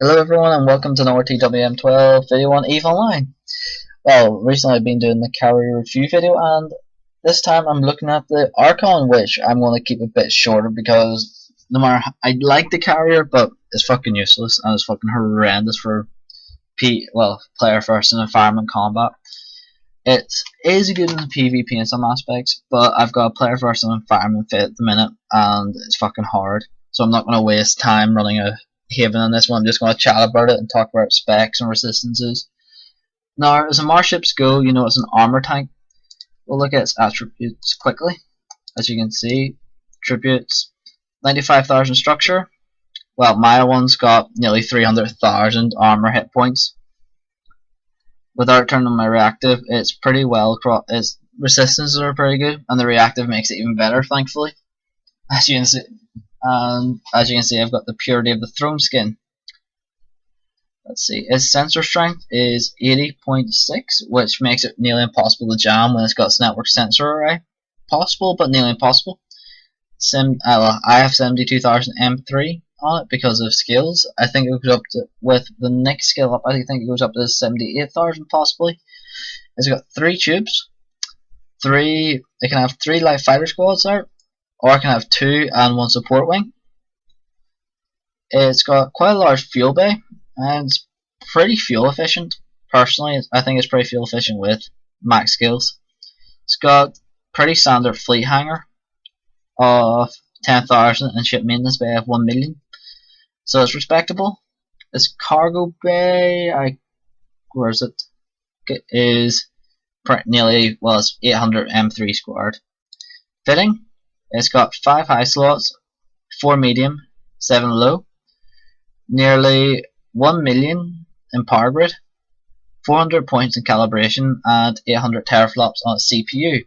Hello everyone and welcome to another TWM12 video on EVE Online. Well, recently I've been doing the carrier review video and this time I'm looking at the Archon, which I'm going to keep a bit shorter because no matter I like the carrier, but it's fucking useless and it's fucking horrendous for player first and environment combat. It is good in the PvP in some aspects, but I've got a player first and environment fit at the minute and it's fucking hard. So I'm not going to waste time running a Haven on this one. I'm just going to chat about it and talk about specs and resistances. Now, as Amarr ships go, you know it's an armor tank. We'll look at its attributes quickly. As you can see, attributes 95,000 structure. Well, my one's got nearly 300,000 armor hit points. Without turning on my reactive, it's pretty well. Its resistances are pretty good, and the reactive makes it even better, thankfully. As you can see. I've got the purity of the throne skin. Let's see, its sensor strength is 80.6, which makes it nearly impossible to jam when it's got its network sensor array. Possible, but nearly impossible. I have 72,000 M3 on it because of skills. I think it goes up to, with the next skill up, I think it goes up to 78,000 possibly. It's got 3 tubes. It can have 3 light fighter squads out. Or I can have 2 and 1 support wing. It's got quite a large fuel bay and it's pretty fuel efficient. Personally, I think it's pretty fuel efficient with max skills. It's got pretty standard fleet hangar of 10,000 and ship maintenance bay of 1 million. So it's respectable. Its cargo bay, where is it? It is nearly, well, it's 800 M3 squared. Fitting. It's got 5 high slots, 4 medium, 7 low, nearly 1 million in power grid, 400 points in calibration, and 800 teraflops on its CPU.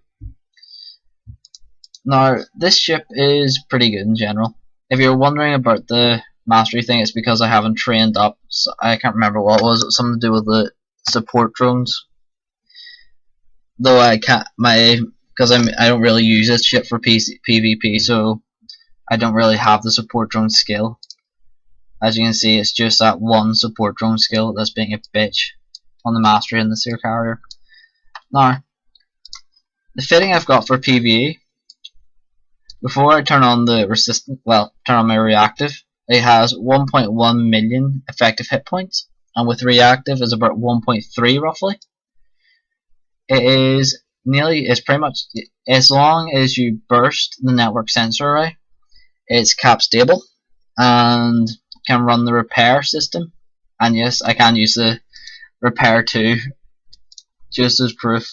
Now, this ship is pretty good in general. If you're wondering about the mastery thing, it's because I haven't trained up. So I can't remember what it was. It was something to do with the support drones. Though I can't, because I don't really use this ship for PvP, so I don't really have the support drone skill. As you can see, it's just that one support drone skill that's being a bitch on the mastery in this here carrier. Now, the fitting I've got for PvE, before I turn on the turn on my reactive, it has 1.1 million effective hit points, and with reactive is about 1.3 roughly. It's pretty much, as long as you burst the network sensor array, it's cap stable and can run the repair system. And yes, I can use the repair too, just as proof.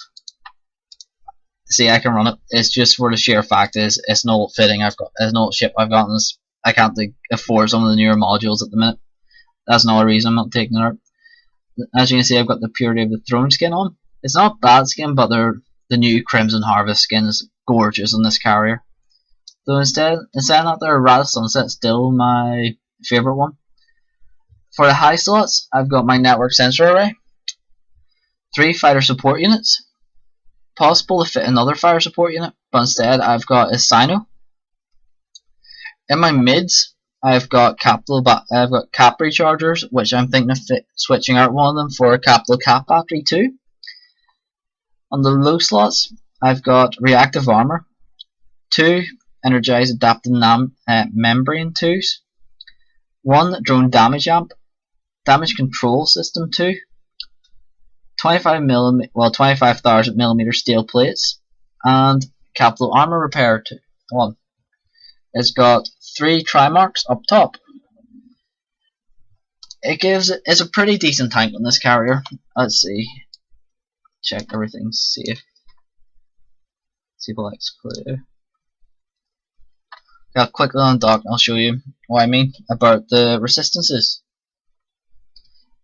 See, I can run it. It's just for the sheer fact is it's an old fitting I've got, it's an old ship I've got, and I can't afford some of the newer modules at the minute. That's another reason I'm not taking it out. As you can see, I've got the purity of the throne skin on. It's not bad skin, but the new Crimson Harvest skin is gorgeous on this carrier. So instead of that, the Rad Sunset still my favourite one. For the high slots, I've got my network sensor array, 3 fighter support units, possible to fit another fighter support unit, but instead I've got a Sino. In my mids, I've got cap rechargers, which I'm thinking of switching out one of them for a capital cap battery too. On the low slots, I've got reactive armor, 2 energized adaptive membrane 2s, 1 drone damage amp, damage control system 2, 25,000 millimeter steel plates, and capital armor repair 1. It's got 3 Trimarchs up top. It's a pretty decent tank on this carrier. Let's see. Check everything's safe. See if it's clear. I'll quickly undock and I'll show you what I mean about the resistances.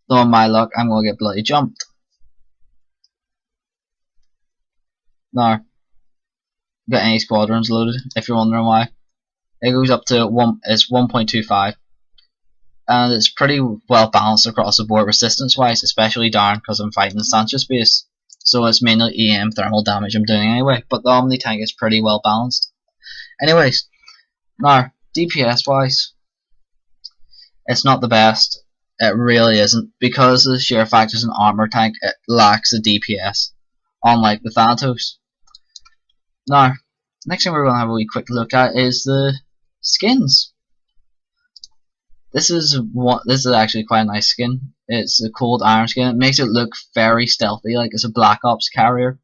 Though on my luck, I'm gonna get bloody jumped. Now, got any squadrons loaded? If you're wondering why, it goes up to 1.25, and it's pretty well balanced across the board resistance wise, especially down because I'm fighting the Sanchez base. So it's mainly EM thermal damage I'm doing anyway, but the Omni tank is pretty well balanced. Anyways, now DPS wise, it's not the best. It really isn't. Because of the sheer fact it's an armor tank, it lacks a DPS, unlike the Thanatos. Now, next thing we're going to have a wee quick look at is the skins. This is actually quite a nice skin. It's a cold iron skin. It makes it look very stealthy, like it's a Black Ops carrier.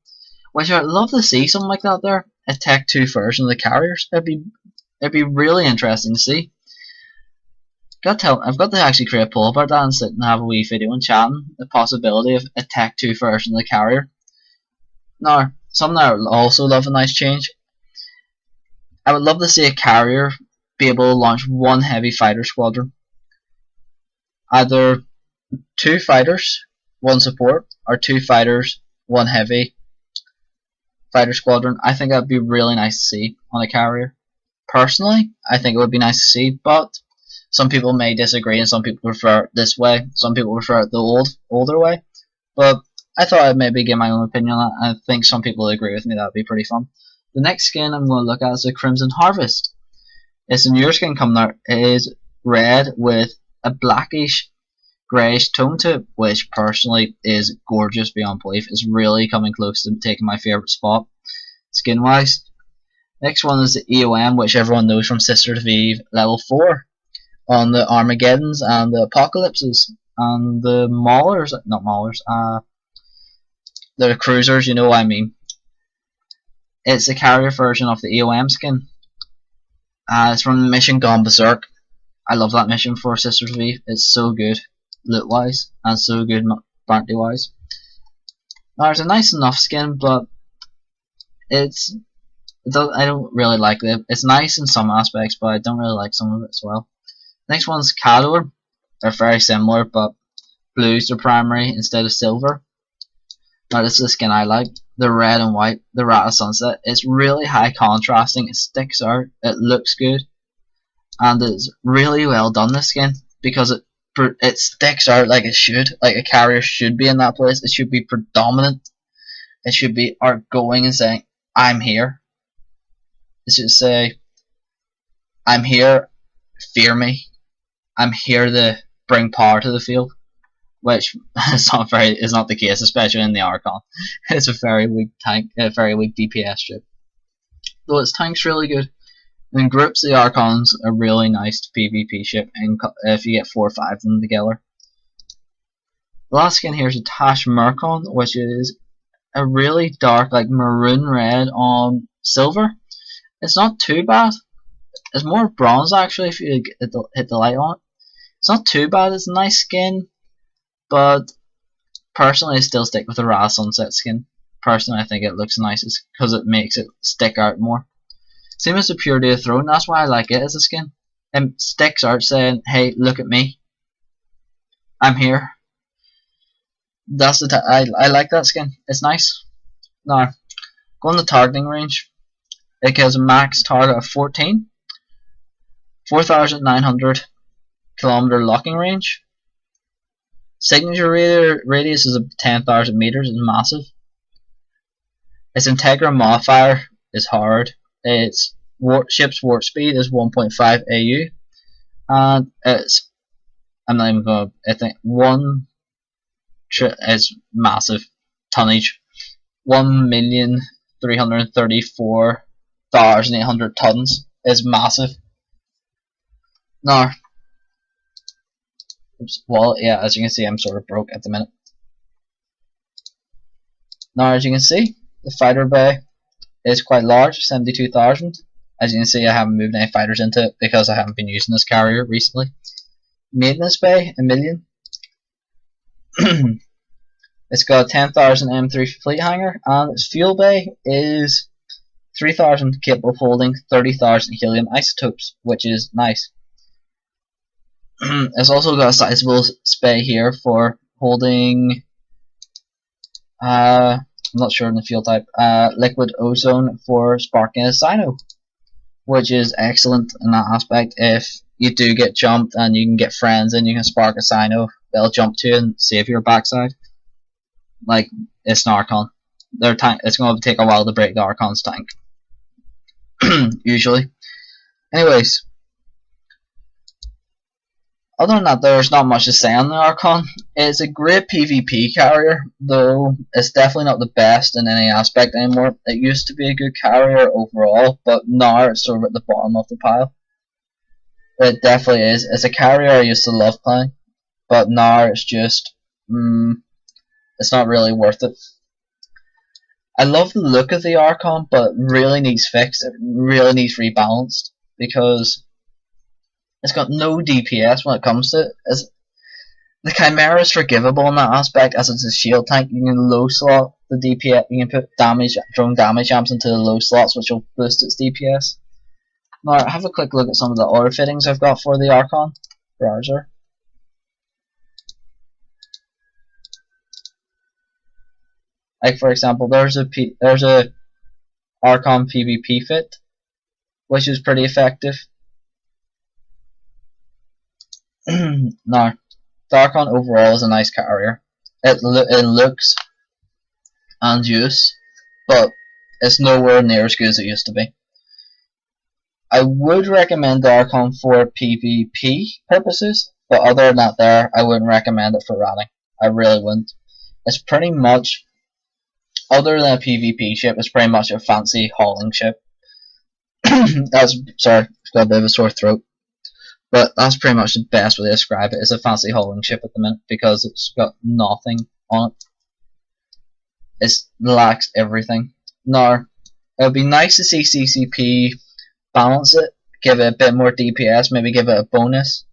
Which I'd love to see something like that there. A Tech 2 version of the carriers. It'd be really interesting to see. I've got to actually create a poll about that and sit and have a wee video and chatting the possibility of a Tech 2 version of the carrier. Now, something I would also love a nice change. I would love to see a carrier be able to launch one heavy fighter squadron. Either 2 fighters, 1 support, or 2 fighters, 1 heavy fighter squadron. I think that would be really nice to see on a carrier. Personally, I think it would be nice to see, but some people may disagree and some people prefer it this way. Some people prefer it the older way. But I thought I'd maybe give my own opinion on that. I think some people would agree with me. That would be pretty fun. The next skin I'm going to look at is the Crimson Harvest. It's a newer skin coming out. It is red with a blackish greyish tone to it, which personally is gorgeous beyond belief. It's really coming close to taking my favourite spot skin wise. Next one is the EOM, which everyone knows from Sisters of Eve level 4 on the Armageddons and the Apocalypses and the Maulers, not Maulers, the Cruisers, you know what I mean. It's a carrier version of the EOM skin. It's from the mission Gone Berserk. I love that mission for Sisters of Eve. It's so good loot wise and so good bounty wise. Now it's a nice enough skin, but I don't really like it. It's nice in some aspects, but I don't really like some of it as well. Next one's Cador. They're very similar, but blue's the primary instead of silver. Now this is the skin I like. The red and white, the Rat Sunset. It's really high contrasting. It sticks out. It looks good, and it's really well done. This skin because it sticks out like it should. Like a carrier should be in that place. It should be predominant. It should be outgoing and saying, "I'm here." It should say, "I'm here. Fear me. I'm here to bring power to the field," which is not the case, especially in the Archon. It's a very weak tank, a very weak DPS ship. Though its tank's really good. In groups, the Archon's a really nice PvP ship, and if you get 4 or 5 of them together. The last skin here is a Tash Mercon, which is a really dark, like maroon red on silver. It's not too bad. It's more bronze actually if you hit the light on it. It's not too bad. It's a nice skin, but personally I still stick with the Rat Sunset skin. Personally I think it looks nicest because it makes it stick out more. Same as the Purity of Throne, that's why I like it as a skin. It sticks out saying, "Hey, look at me. I'm here." That's I like that skin. It's nice. Now, going to targeting range. It gives a max target of 14, 4,900 kilometer locking range. Signature radius is 10,000 meters. It's massive. Its Integra modifier is hard. Its ship's warp speed is 1.5 AU, and I'm not even going. I think is massive tonnage. 1,334,800 tons is massive. Now, well, yeah, as you can see, I'm sort of broke at the minute. Now, as you can see, the fighter bay is quite large, 72,000. As you can see, I haven't moved any fighters into it because I haven't been using this carrier recently. Maintenance bay, 1,000,000. It's got a 10,000 M3 fleet hangar, and its fuel bay is 3,000, capable of holding 30,000 helium isotopes, which is nice. It's also got a sizable bay here for holding, I'm not sure in the fuel type, liquid ozone for sparking a Cyno, which is excellent in that aspect. If you do get jumped and you can get friends and you can spark a Cyno, they'll jump to you and save your backside. Like, it's an Archon. Their tank, it's going to take a while to break the Archon's tank. Usually. Anyways. Other than that, there's not much to say on the Archon. It's a great PvP carrier, though it's definitely not the best in any aspect anymore. It used to be a good carrier overall, but now it's sort of at the bottom of the pile. It definitely is. It's a carrier I used to love playing, but now it's just, it's not really worth it. I love the look of the Archon, but it really needs fixed. It really needs rebalanced, because it's got no DPS when it comes to it. The Chimera is forgivable in that aspect, as it's a shield tank. You can low slot the DPS. You can put drone damage amps into the low slots, which will boost its DPS. Now, have a quick look at some of the other fittings I've got for the Archon browser. Like, for example, there's a Archon PvP fit, which is pretty effective. Now, the Archon overall is a nice carrier. It looks and use, but it's nowhere near as good as it used to be. I would recommend the Archon for PvP purposes, but other than that there, I wouldn't recommend it for ratting. I really wouldn't. It's pretty much, other than a PvP ship, it's pretty much a fancy hauling ship. Sorry, got a bit of a sore throat. But that's pretty much the best way to describe it. It's a fancy hauling ship at the minute, because it's got nothing on it. It lacks everything. Now, it would be nice to see CCP balance it, give it a bit more DPS, maybe give it a bonus,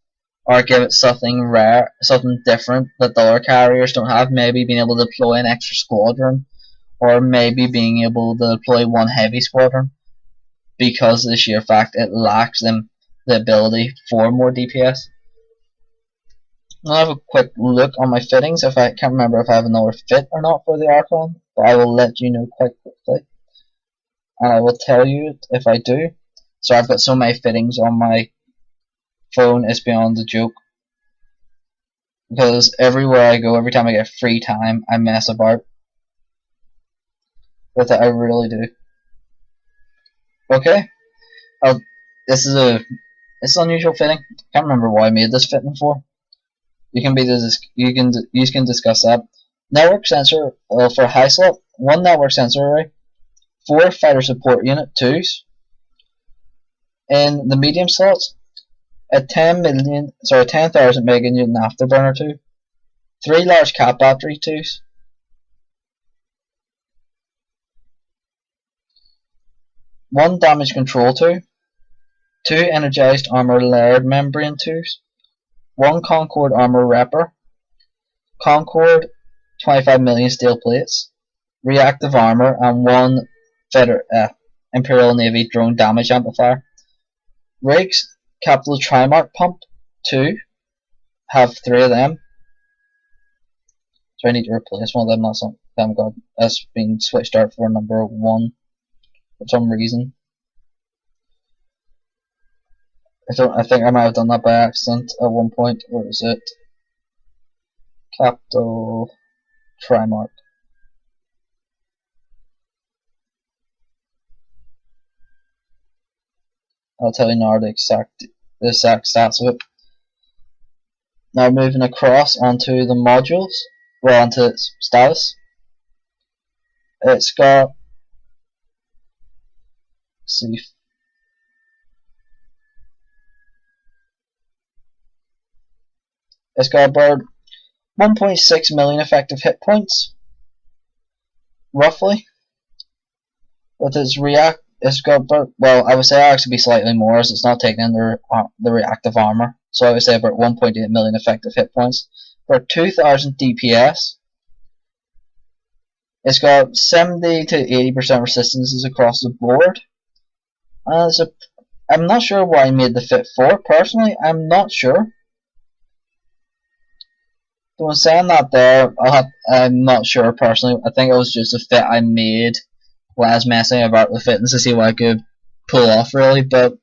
or give it something rare, something different that the other carriers don't have. Maybe being able to deploy an extra squadron, or maybe being able to deploy one heavy squadron, because of the sheer fact it lacks them the ability for more DPS. I'll have a quick look on my fittings. If I can't remember if I have another fit or not for the Archon, but I will let you know quite quickly, and I will tell you if I do. So I've got so many fittings on my phone, it's beyond a joke, because everywhere I go, every time I get free time, I mess about with it. I really do. Okay, this is an unusual fitting. Can't remember why I made this fitting for. You can discuss that. Network sensor for high slot, 1 network sensor array, 4 fighter support unit 2s. In the medium slots, a 10,000 meganewton afterburner 2, 3 large cap battery 2s, 1 damage control 2, 2 energized armor layered membrane 2s, 1 Concord armor wrapper, Concord 25 million steel plates, reactive armor, and 1 Imperial Navy drone damage amplifier. Rigs, capital Trimark pump 2, have 3 of them. So I need to replace one of them. That's something that's been switched out for number 1 for some reason. I think I might have done that by accident at one point. Where is it? Capital Trimark. I'll tell you now the exact stats of it. Now moving across onto the modules, well, onto its status. It's got, let's see, it's got about 1.6 million effective hit points, roughly. With its it's got about, well, I would say it actually be slightly more, as it's not taking in the reactive armor. So I would say about 1.8 million effective hit points. For 2,000 DPS, it's got 70 to 80% resistances across the board. I'm not sure what I made the fit for. Personally, I'm not sure. So in saying that there, I'm not sure personally. I think it was just a fit I made when I was messing about with fittings to see what I could pull off, really. But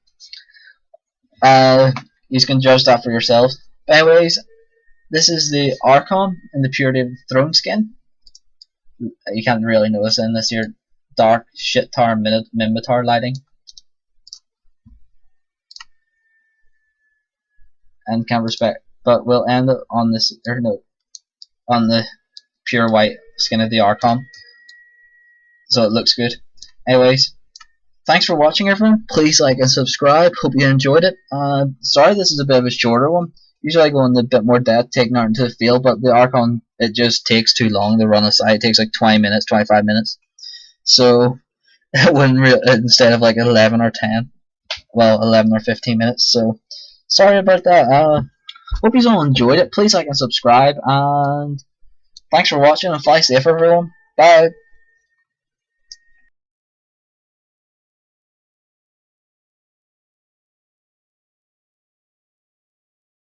you can judge that for yourselves. But anyways, this is the Archon in the Purity of the Throne skin. You can't really notice in this here dark shit tar Minotaur lighting. And can't but we'll end it on this, or no, on the pure white skin of the Archon, so it looks good. Anyways, thanks for watching, everyone. Please like and subscribe. Hope you enjoyed it. Sorry this is a bit of a shorter one. Usually I go into a bit more depth, taking out into the field, but the Archon, it just takes too long to run a site. It takes like 20 minutes, 25 minutes. So it wouldn't instead of like 11 or 10, well, 11 or 15 minutes. So sorry about that. Hope you all enjoyed it. Please like and subscribe, and thanks for watching, and fly safe, everyone. Bye.